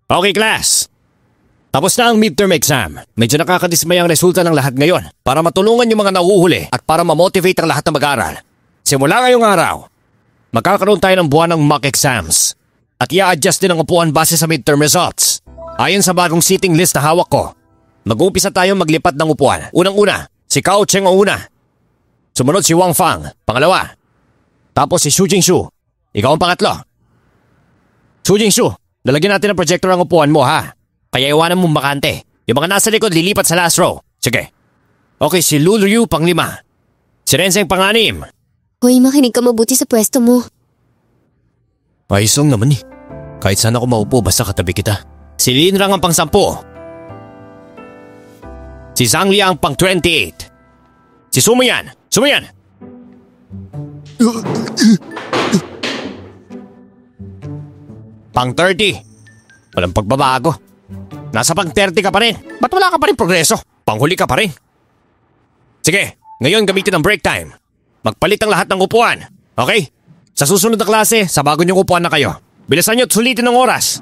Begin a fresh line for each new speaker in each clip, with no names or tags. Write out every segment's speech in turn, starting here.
Okay, class. Tapos na ang midterm exam. Medyo nakakadismay ang resulta ng lahat ngayon para matulungan yung mga nauhuli at para ma-motivate ang lahat na mag-aral. Simula ngayong araw, magkakaroon tayo ng buwan ng mock exams at i-adjust din ang upuan base sa midterm results. Ayon sa bagong seating list na hawak ko, mag-uumpisa tayo maglipat ng upuan. Unang-una, si Cao Cheng ang una. Sumunod si Wang Fang, pangalawa. Tapos si Xu Jingshu, ikaw ang pangatlo. Xu Jingshu, lalagyan natin ng projector ang upuan mo ha. Kaya iwanan mong bakante. Yung mga nasa likod lilipat sa last row. Sige. Okay, si Lu Ryu pang-5. Si Renseng pang-6.
Hoy, makinig ka mabuti sa pwesto mo.
Ayos lang naman eh. Kahit saan ako maupo basta katabi kita. Si Lin Rang ang pang-10. Si Zhang Liang pang-28. Si Sumayan. Sumayan! Pang-30. Walang pagbabago. Nasa pang-30 ka pa rin. Ba't wala ka pa rin progreso? Panghuli ka pa rin. Sige, ngayon gamitin ang break time. Magpalit ang lahat ng upuan. Okay? Sa susunod na klase, sa bago niyong upuan na kayo. Bilisan niyo at sulitin ang oras.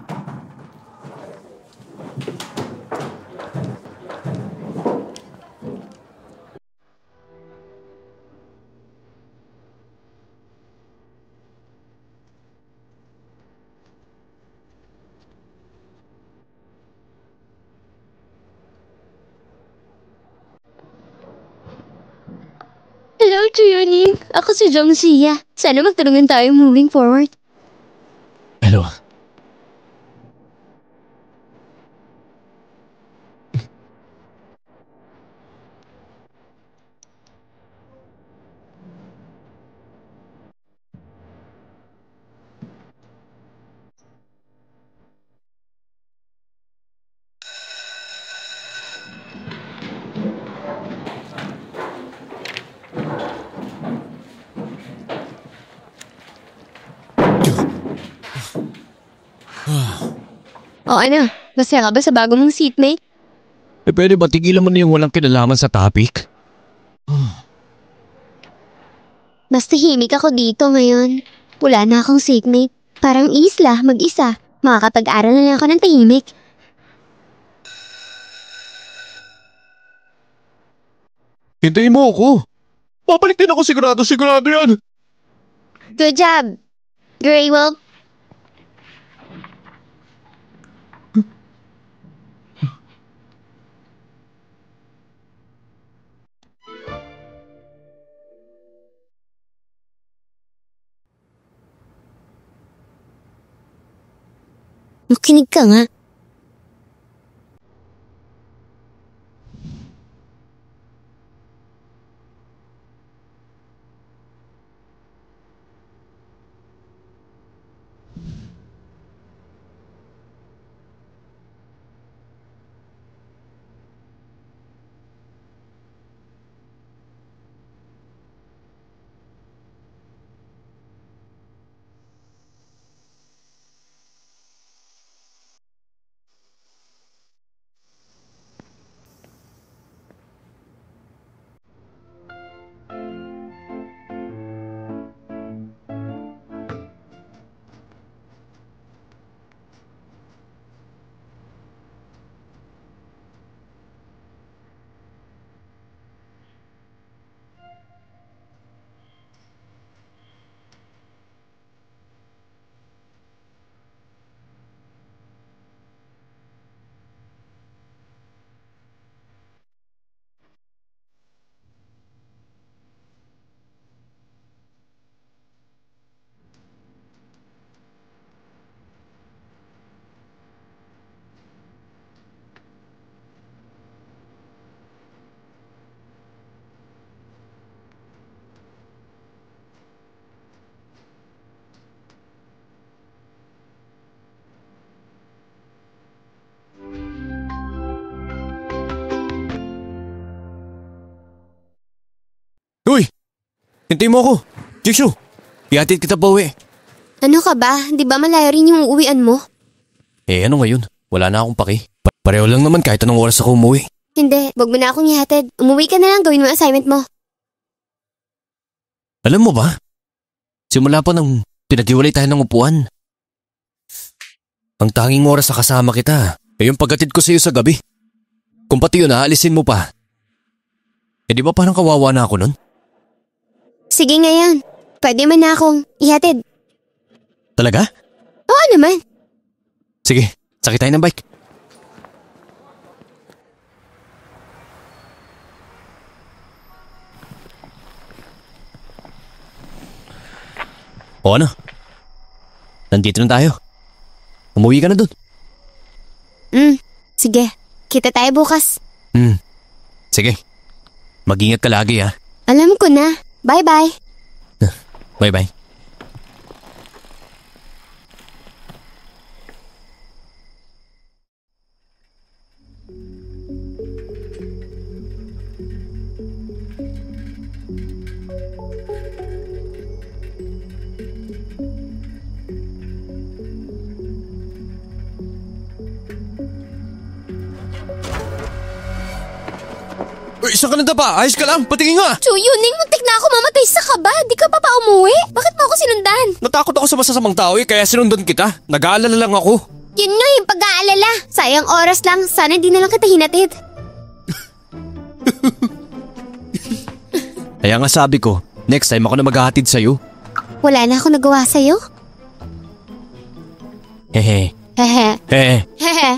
Hello, Tuyuning. Ako si Jong Sia. Sana magtulungan tayo moving forward.
Hello.
O ano, masaya ka ba sa bago mong seatmate?
Pwede ba tigilan mo na yung walang kinalaman sa topic?
Mas tahimik ako dito ngayon. Wala na akong seatmate. Parang isla, mag-isa. Makakapag-aral na lang ako ng tahimik.
Hintayin mo ako. Papalik din ako sigurado yan.
Good job, Grey Wolf. Makinig ka nga.
Uy! Hintay mo ako. Jingshu, ihatid kita pa uwi.
Ano ka ba? Di ba malayo rin yung uuwian mo?
Ano ngayon? Wala na akong paki. Pareho lang naman kahit anong oras ako umuwi.
Hindi, wag mo na akong ihatid. Umuwi ka na lang, gawin mo ang assignment mo.
Alam mo ba? Simula pa nang pinaghiwalay tayo ng upuan. Ang tanging oras na kasama kita ay yung paghatid ko sa iyo sa gabi. Kung pati yun aalisin mo pa. Eh di ba parang kawawa na ako nun?
Sige ngayon. Pwede man na akong ihatid.
Talaga?
Oo naman.
Sige, sakay tayo ng bike. O ano? Nandito na tayo. Umuwi ka na dun.
Sige. Kita tayo bukas.
Sige. Mag-ingat ka lagi ha.
Alam ko na. Bye-bye.
Bye-bye. Isa ka na pa? Ayos ka lang? Patingin nga!
Chuyuning, muntik na ako mamatay sa kaba. Di ka pa umuwi? Bakit mo ako sinundan?
Natakot ako sa masasamang tao kaya sinundan kita. Nag-aalala lang ako.
Yun nga yung pag-aalala. Sayang oras lang. Sana di na lang kita hinatid.
Kaya nga sabi ko, next time ako na maghahatid sa'yo.
Wala na ako nagawa sa'yo?
Hehe.
Hehe.
Hehe.
Hehe.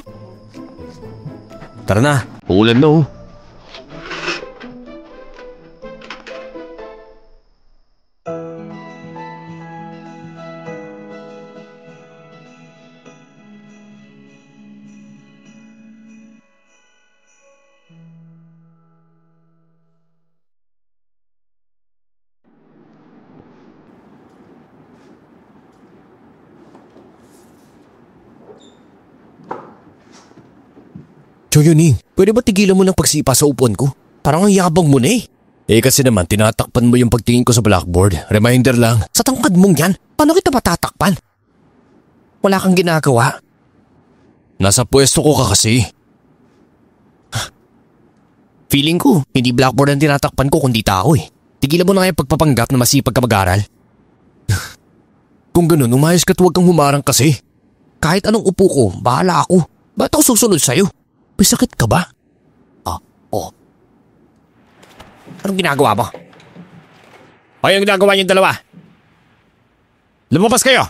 Tara na. Uulan na oh. Chuyuning, pwede ba tigilan mo ng pagsipa sa upuan ko? Parang ang yabang mo na eh. Eh kasi naman tinatakpan mo yung pagtingin ko sa blackboard. Reminder lang, sa tangkad mong yan, paano kita matatakpan? Wala kang ginagawa. Nasa pwesto ko ka kasi. Feeling ko, hindi blackboard ang tinatakpan ko kundi tao eh. Tigilan mo na nga yung pagpapanggap na masipag ka mag-aral. Kung ganun, umayos ka't huwag kang humarang kasi. Kahit anong upo ko, bahala ako. Ba't ako susunod sa'yo? May sakit ka ba? Oo. Anong ginagawa mo? O yung ginagawa niyong dalawa? Lumabas kayo!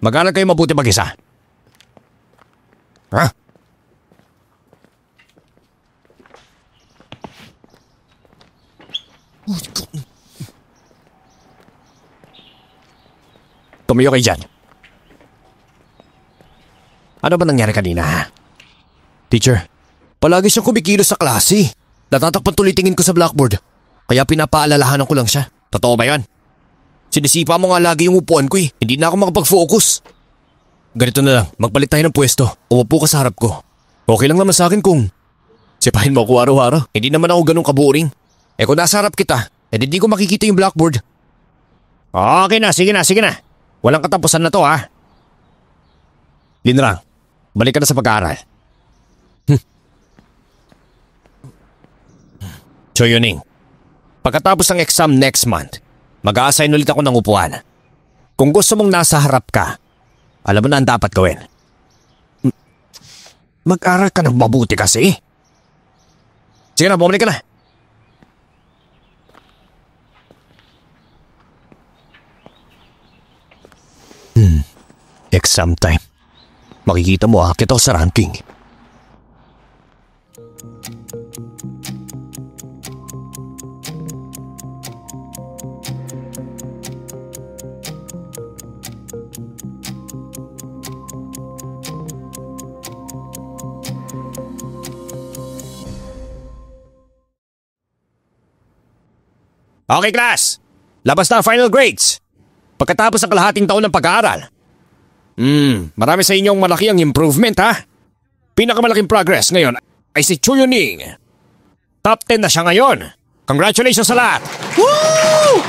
Mag-aral kayo mabuti mag-isa. Ha? Tumayo kayo dyan. Ano ba nangyari kanina ha? Teacher, palagi siyang kumikilos sa klase. Natatakpan tuloy tingin ko sa blackboard. Kaya pinapaalalahanan ko lang siya. Totoo ba yan? Sinisipa mo nga lagi yung upuan ko eh. Hindi na ako makapag-focus. Ganito na lang, magpalit tayo ng pwesto. Umupo ka sa harap ko. Okay lang naman sa akin kung sipahin mo ako araw-araw. Hindi naman ako ganun kaboring. Eh kung nasa harap kita, hindi ko makikita yung blackboard. Okay na, sige na. Walang katapusan na to ha. Linrang, balik ka na sa pag-aaral. Chuyuning, pagkatapos ng exam next month, mag-a-assign ulit ako ng upuan. Kung gusto mong nasa harap ka, alam mo na ang dapat gawin. Mag-aral ka ng mabuti kasi. Sige na, bumalik ka na. Exam time. Makikita mo akit ako sa ranking. Okay class, labas na ang final grades. Pagkatapos ng kalahating taon ng pag-aaral. Marami sa inyong malaki ang improvement ha. Pinakamalaking progress ngayon ay si Chuyuning. Top 10 na siya ngayon. Congratulations sa lahat. Woo!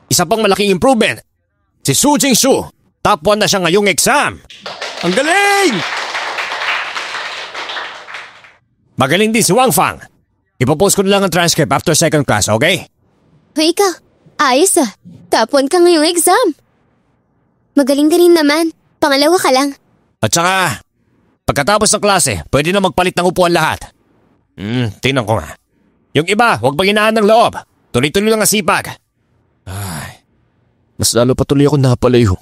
Isa pang malaking improvement, si Su Jingsu. Top 1 na siya ngayong exam. Ang galing! Magaling din si Wang Fang. Ipopost ko na lang ang transcript after second class, okay?
Hoy ikaw, ayos ah. Top 1 ka ngayong exam. Magaling ka rin naman. Pangalawa ka lang.
At saka, pagkatapos ng klase, pwede na magpalit ng upuan lahat. Tingnan ko nga. Yung iba, huwag panghinaan ng loob. Tuloy-tuloy lang ang sipag. Ay, mas lalo pa tuloy ako napalayo.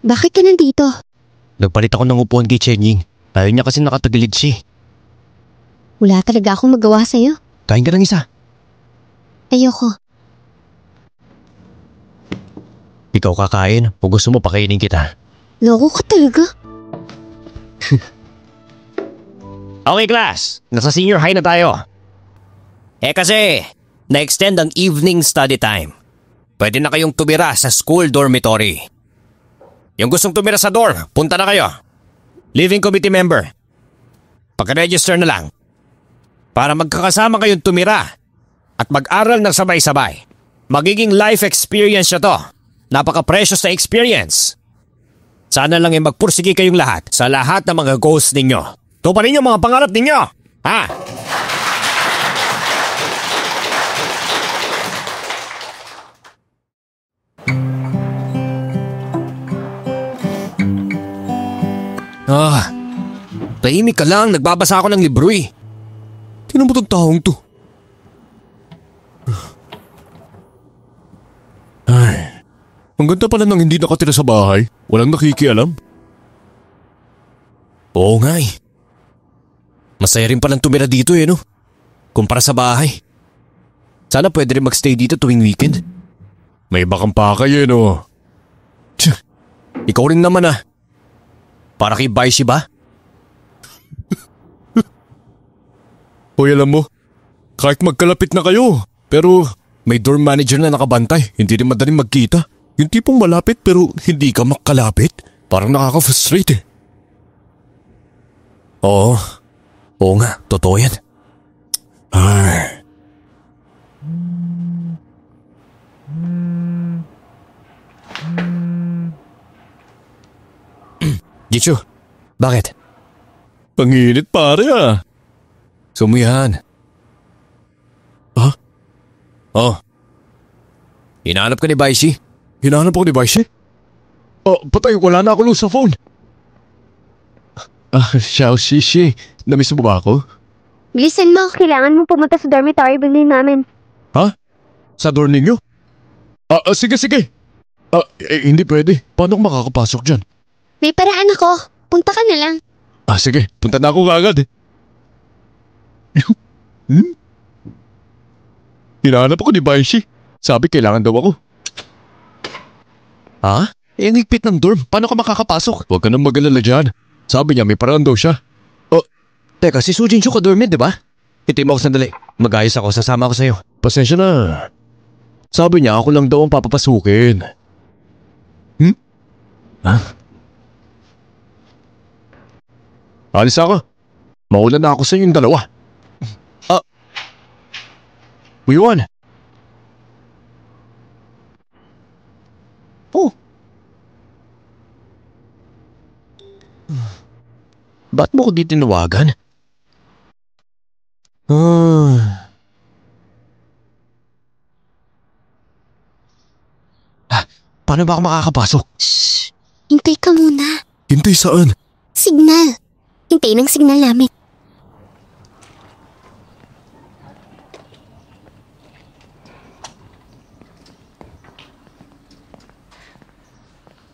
Bakit ka nandito?
Nagpalit ako ng upuan kay Chenying. Ayaw niya kasi nakatagilid siya.
Wala talaga akong magawa sa'yo.
Kain ka ng isa.
Ayoko.
Ikaw kakain o gusto mo pakainin kita?
Loko ka talaga.
Okay class, nasa senior high na tayo. Kasi, na-extend ang evening study time. Pwede na kayong tumira sa school dormitory. Yung gustong tumira sa dorm, punta na kayo. Living committee member. Pagka-register na lang. Para magkakasama kayong tumira at mag-aral ng sabay-sabay. Magiging life experience siya to. Napaka-precious na experience. Sana lang magpursige kayong lahat sa lahat ng mga goals ninyo. Tuparin yung mga pangarap ninyo. Ha? Tahimik ka lang. Nagbabasa ako ng libro eh. Tingnan mo tong taong to. Ay, ang ganda pala nang hindi nakatira sa bahay. Walang nakikialam. Oo nga eh. Masaya rin palang tumira dito eh no? Kumpara sa bahay. Sana pwede rin magstay dito tuwing weekend. May bakang pakay eh no? Tch, ikaw rin naman ah. Para kay Baishi ba? Hoy alam mo, kahit magkalapit na kayo, pero may dorm manager na nakabantay, hindi rin madaling magkita. Yung tipong malapit pero hindi ka makalapit, parang nakaka-frustrate eh. Oo nga, totoo yan. Ay. Jitsu, bakit? Panginit pare ah. Sumuyan. Ha? Oh. Hinahanap ka ni Baishi? Hinahanap ako ni Baishi? Patay, wala na ako sa phone. Xiao Shishi, namiss mo ba ako?
Bilisan mo, kailangan mo pumunta sa dormitory building namin.
Ha? Sa dorm ninyo? Sige. Hindi pwede. Paano ako makakapasok dyan?
May paraan ako. Punta ka na lang.
Sige. Punta na ako agad eh. Hinahanap ako ni Baishi. Sabi kailangan daw ako. Ha? Ang higpit ng dorm. Paano ka makakapasok? Huwag ka nang mag-alala dyan. Sabi niya may paraan daw siya. Teka, si Sujin Shu ka dorm di ba? Hintayin mo ako sandali. Mag-ayos ako. Sasama ako sa'yo. Pasensya na. Sabi niya ako lang daw ang papapasukin. Ha? Alis ako. Mauna na ako sa inyong dalawa. Wiwan. Ba't mo ko di tinawagan? Paano ba ako makakapasok?
Shh! Hintay ka muna.
Hintay saan?
Signal. Hintay ng signal namin.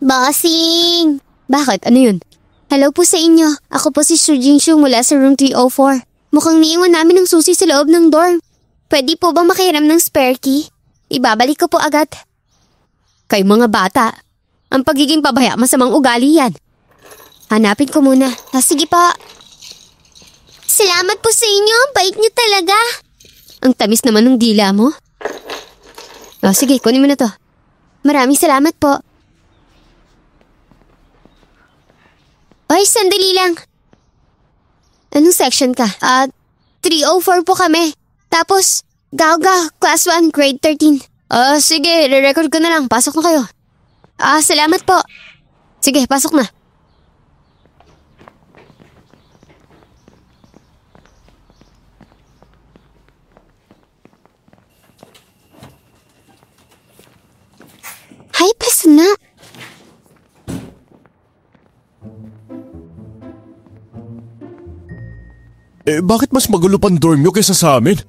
Bossing! Bakit? Ano yun? Hello po sa inyo. Ako po si Sujin Shu mula sa room 304. Mukhang niiwan namin ng susi sa loob ng dorm. Pwede po bang makihiram ng spare key? Ibabalik ko po agad. Kayo mga bata, ang pagiging pabaya masamang ugali yan. Hanapin ko muna. Sige pa. Salamat po sa inyo. Bait niyo talaga. Ang tamis naman ng dila mo. Sige, kunin mo na to. Maraming salamat po. Ay, sandali lang. Anong section ka? 304 po kami. Tapos, Gauga, Class 1, Grade 13. Sige, re-record ko na lang. Pasok na kayo. Salamat po. Sige, pasok na. Hi, Presuna.
Bakit mas magulo pang dorm nyo kaysa sa amin?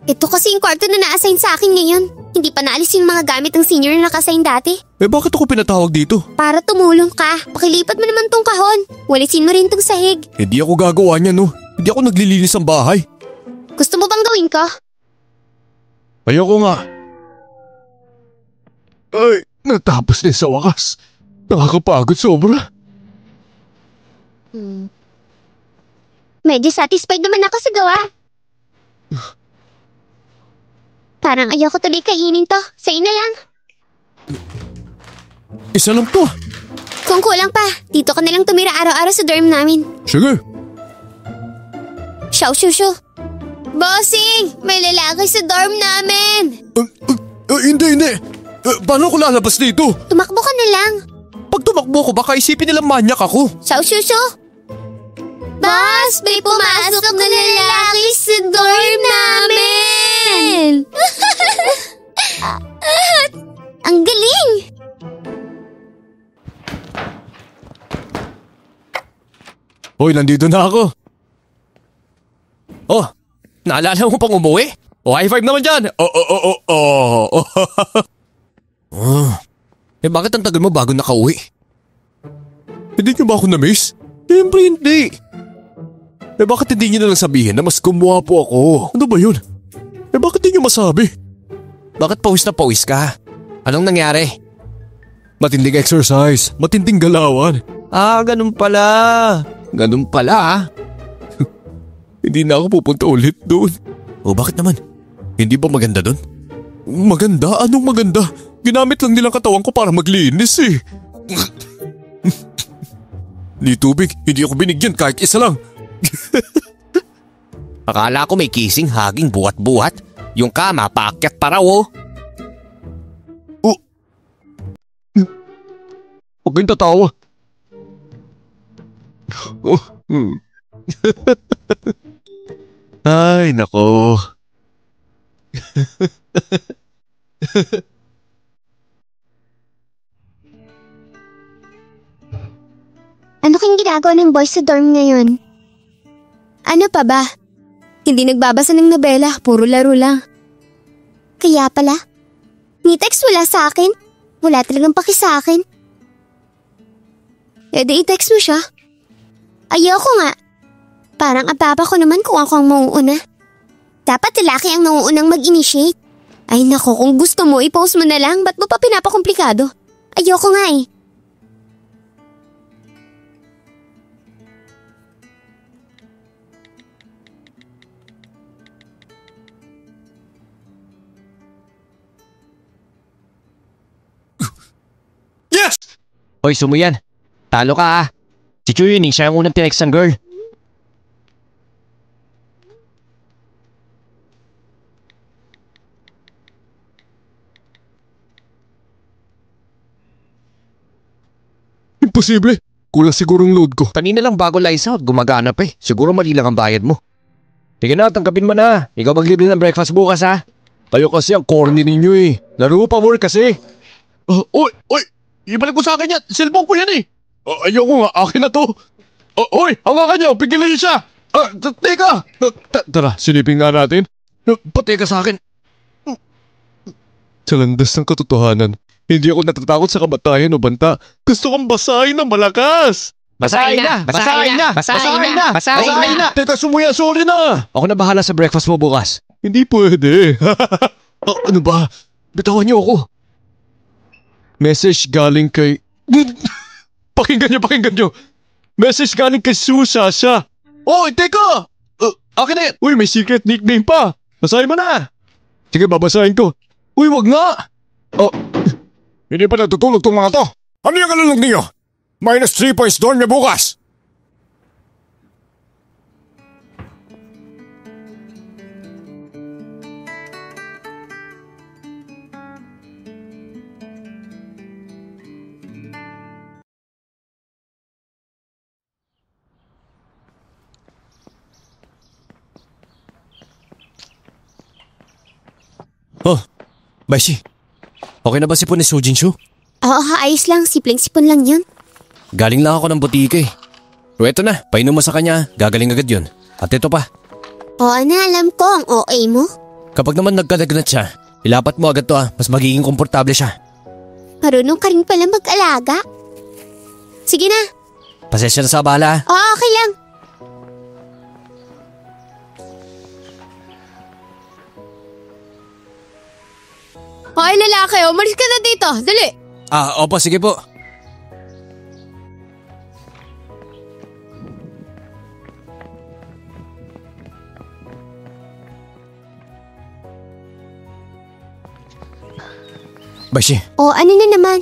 Ito kasi yung kwarto na na-assign sa akin ngayon. Hindi pa naalis yung mga gamit ng senior na naka-assign dati.
Bakit ako pinatawag dito?
Para tumulong ka. Pakilipat mo naman tong kahon. Walisin mo rin tong sahig.
Hindi ako gagawa niya, no? Hindi ako naglilinis ng bahay.
Gusto mo bang gawin ko?
Ayoko nga. Ay, natapos din sa wakas. Nakakapagod sobra.
Medyo satisfied naman ako sa gawa. Parang ayoko tuloy kainin to. Sa'yo na lang.
Isa lang to.
Kung kulang pa, dito ka na lang tumira araw-araw sa dorm namin.
Sige.
Shaw, shoo, shoo. Bossing! May lalaki sa dorm namin!
Hindi. Paano ako lalabas dito?
Tumakbo ka na lang.
Pag tumakbo ko, baka isipin nila manyak ako.
Shaw, shoo, shoo. Boss, may pumasok na lalaki sa dorm namin! Ang galing!
Hoy, nandito na ako. Oh, naalala mo pang umuwi? High five naman dyan. Bakit ang tagal mo bago nakauwi? Hindi niyo ba ako na-miss? Siyempre hindi. Bakit hindi niyo na lang sabihin na mas gumawa po ako? Ano ba yun? Bakit hindi niyo masabi? Bakit pawis na pawis ka? Anong nangyari? Matinding exercise, matinding galawan. Ganun pala. Ganun pala. Hindi na ako pupunta ulit doon. Bakit naman? Hindi ba maganda doon? Maganda? Anong maganda? Ginamit lang nilang katawan ko para maglinis eh. Ni tubig, hindi ako binigyan kahit isa lang. Akala ko may kissing, haging, buhat-buhat. Yung kama, paakyat pa raw oh.
Huwag kayong tatawa. Ay, nako.
Ano kayong ginagawa ng boys sa dorm ngayon? Ano pa ba? Hindi nagbabasa ng nobela, puro laro lang. Kaya pala? Ni text wala sa akin? Wala talagang paki sa akin? Di i-text mo siya. Ayoko nga. Parang ababa ko naman kung ako ang mauuna. Dapat lalaki ang nauunang mag-initiate. Ay nako, kung gusto mo, i-post mo na lang. Ba't mo pa pinapakomplikado? Ayoko nga eh.
Yes!
Hoy, sumuyan. Talo ka ah. Si Chuyuning, siya ang unang tinext ng girl.
Imposible. Kulang siguro ang load ko.
Kanina lang bago lights out, gumagana pa eh. Siguro mali lang ang bayad mo. Sige na, tangkapin mo na. Ikaw maglibre ng breakfast bukas ha.
Kayo kasi ang corny ninyo eh. Laro pa more kasi. Oy! Ibalik ko sa akin yan. Cellphone ko yan eh. Ayoko nga. Akin na to. Oy! Hawakan niyo. Pigilan niyo siya. Teka. Tara, silipin nga natin. Pateka sa akin. Sa landas ng katotohanan, hindi ako natatakot sa kamatayan o banta. Gusto kong basahin ng malakas.
Basahin na! Basahin na! Basahin na! Basahin na!
Teka, sumuya. Sorry na.
Ako na bahala sa breakfast mo bukas.
Hindi pwede. Ano ba? Bitawan niyo ako. Message galing kay... Pakinggan niyo. Message galing kay Susasha. Teka! Akin na yan. Uy, may secret nickname pa. Basahin mo na. Sige, babasahin ko. Uy, wag nga.
Hindi pa natutulog tong mga to. Ano yung kalulog niyo? -3 points dorm niya bukas. Oh, Baishi. Okay na ba sipon ni Sujin Shu?
Oo, ayos lang. Simpleng sipon lang yun.
Galing lang ako ng butika eh. Pero eto na, painom mo sa kanya, gagaling agad yun. At ito pa,
Oo na, alam ko ang OA mo.
kapag naman nagkadagnat siya, ilapat mo agad to mas magiging komportable siya.
Marunong ka rin pala mag-alaga. Sige na.
Pasensya na sa abala.
Oo, okay lang. Hoy, lalaki, umalis ka na dito. Dali.
Opo, sige po. Baishi,
O, ano na naman?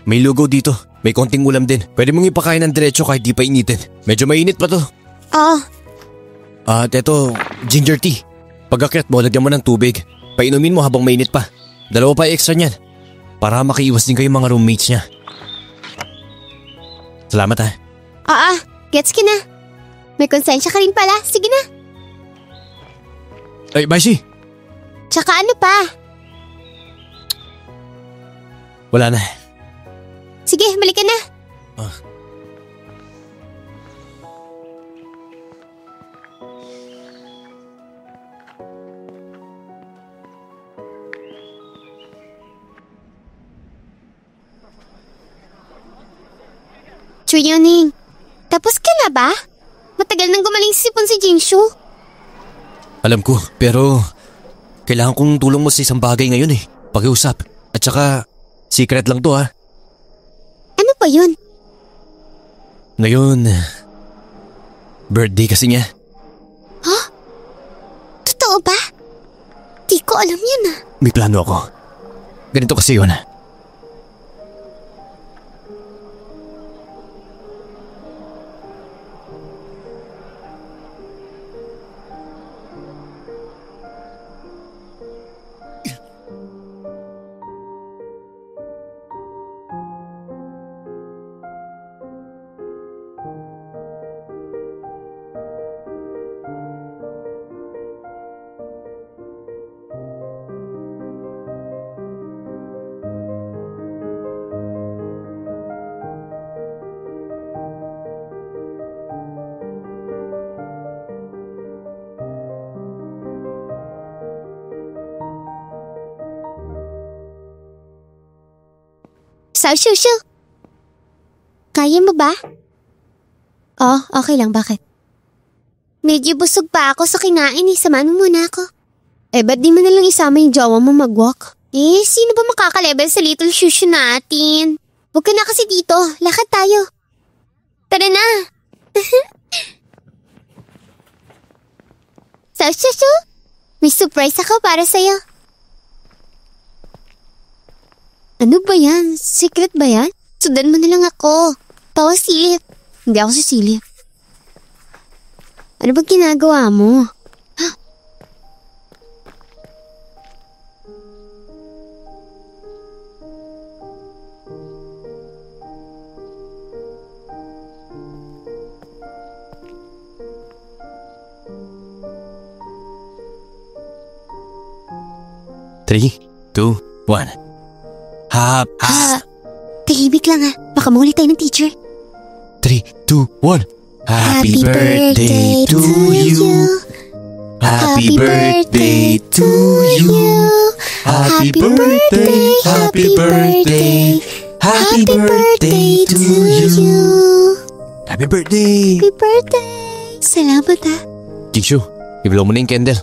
may lugaw dito. May konting ulam din. Pwede mong ipakain ng diretso kahit di pa initin. Medyo mainit pa to.
Oo.
At eto, ginger tea. Pagkakyat mo, lagyan mo ng tubig. Painumin mo habang mainit pa. 2 pa extra niyan. Para makiiwas din kayo mga roommates niya. Salamat ha.
Oo, gets ka na. May konsensya ka rin pala. Sige na.
Ay, Baishi!
Tsaka ano pa?
Wala na.
Sige, balik ka na. Chuyuning, tapos ka na ba? Matagal nang gumaling si Sipon si Jinshu.
Alam ko, pero kailangan kong tulong mo sa isang bagay ngayon eh. Pakiusap. At saka, secret lang to ha.
Ano pa yun?
Ngayon, birthday kasi niya.
Totoo ba? Di ko alam yun ah.
May plano ako. Ganito kasi yun.
Sao Shushu? Kaya mo ba? Oh, okay lang. Bakit? Medyo busog pa ako sa kinain eh. Samahan mo muna ako. Ba't di mo nalang isama yung jowa mo mag-walk? Sino ba makaka-level sa little Shushu natin? Huwag ka na kasi dito. Lakad tayo. Tara na. Sao Shushu? May surprise ako para sa'yo. Ano ba yan? Secret ba yan? Sundan mo na lang ako. Bawal silip. Hindi ako sisilip. Ano ba ginagawa mo?
Three, two, one.
Tahimik lang ah. Baka mahuli tayo ng teacher.
3, 2, 1. Happy birthday to you. Happy birthday to you. Happy birthday, happy birthday. Happy birthday to you. Happy birthday.
Happy birthday. Salamat ah.
Jinshu, i-blow mo na yung candle.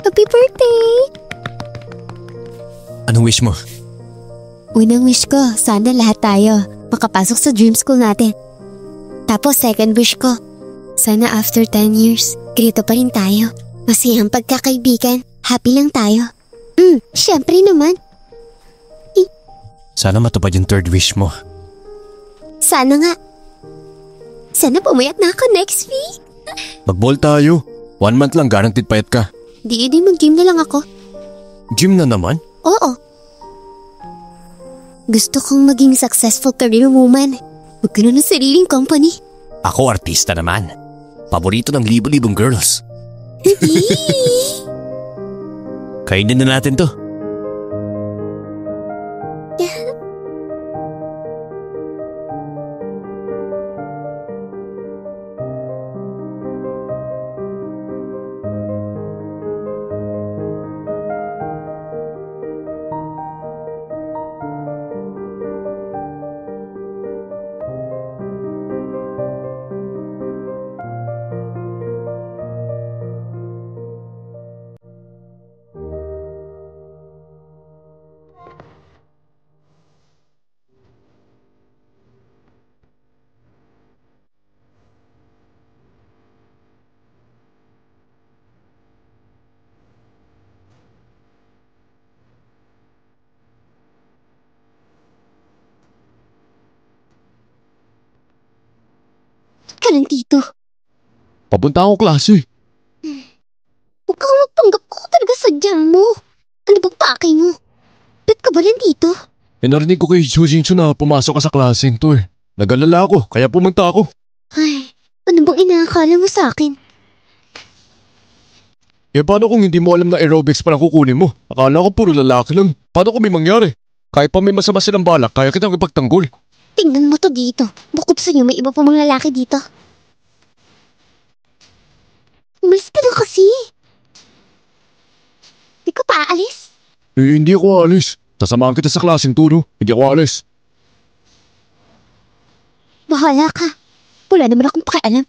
Happy birthday!
Anong wish mo?
Unang wish ko, sana lahat tayo makapasok sa dream school natin. Tapos second wish ko, sana after 10 years, ganito pa rin tayo. Masayang pagkakaibigan, happy lang tayo. Syempre naman.
Sana matupad yung third wish mo.
Sana nga. Sana pumayat na ako next week.
Mag-ball tayo. 1 month lang, guaranteed payat ka.
Di mag-gym na lang ako.
Gym na naman?
Oo. Gusto kong maging successful career woman. Magkaroon ng sariling company.
Ako artista naman. Paborito ng libo-libong girls. Kainin na natin to.
Ka nandito.
Papunta ako klase.
Huwag kang magpanggap ko talaga sadyang mo. Ano bang pake mo? Ba't ka ba nandito?
Narinig ko kay Jujinsu na pumasok ka sa klaseng to eh. Nag-alala ako, kaya pumunta ako.
Ay, ano bang inaakala mo sa akin?
Eh paano kung hindi mo alam na aerobics pa lang kukunin mo? Akala ko puro lalaki lang. Paano kung may mangyari? Kahit pa may masama silang balak, kaya kitang ipagtanggol.
Tingnan mo to dito. Bukod sa inyo, may iba pa mga lalaki dito. Umalis ka na kasi. Di ka pa aalis?
Eh hindi ako alis. Sasamahan kita sa klaseng turo. Hindi ako alis.
Bahala ka. Wala naman akong pakialam.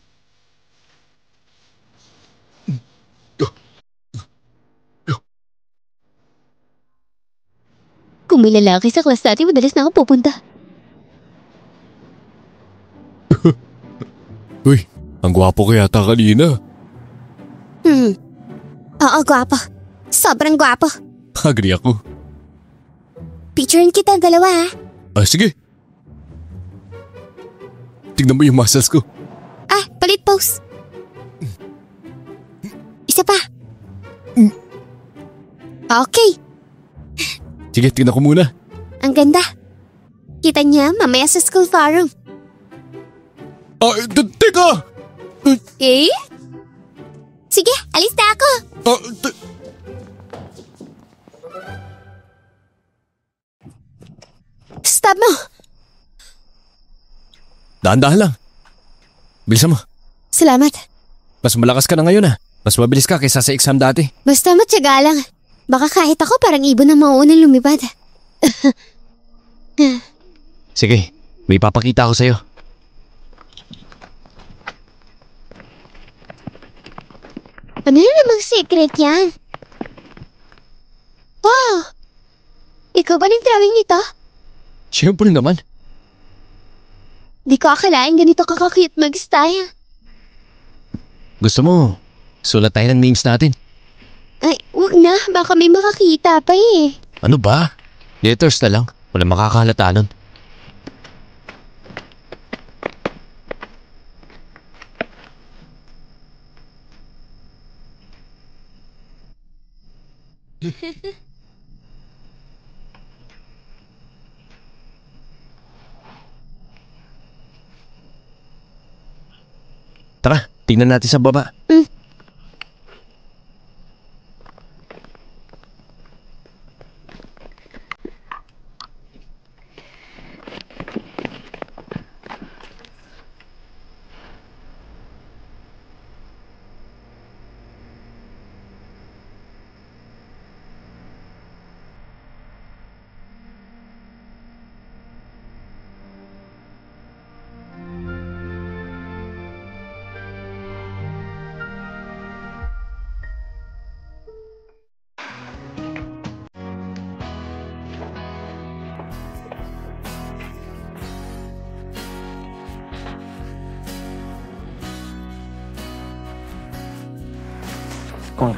Kung may lalaki sa class natin, madalas na ako pupunta.
Uy, ang gwapo ko yata kanina.
Oo, gwapo. Sobrang gwapo.
Agree ako.
Picturein kita dalawa ha.
Ah, sige. Tignan mo yung muscles ko.
Ah, palit pose. Isa pa. Okay,
Sige, tignan ko muna.
ang ganda. Kita niya mamaya sa school forum.
Ah, teka!
Eh? Sige, alis na ako.
Ah,
Stop mo.
Dahan-dahan lang. Bilisan mo.
Salamat.
Mas malakas ka na ngayon ah. Mas mabilis ka kaysa sa exam dati.
Basta matyaga lang. Baka kahit ako parang ibon ang mauunang lumipad.
Sige, may papakita ako sa'yo.
Ano na namang secret yan? Wow! Ikaw ba nagdrawing nito?
Siyempre naman.
Di ko akalain ganito kakakute mag-style.
Gusto mo, sulat tayo ng names natin.
Ay, wag na. Baka may makakita pa eh.
Ano ba? Letters na lang. Wala makakahalata nun. Tara, tingnan natin sa baba.
Kung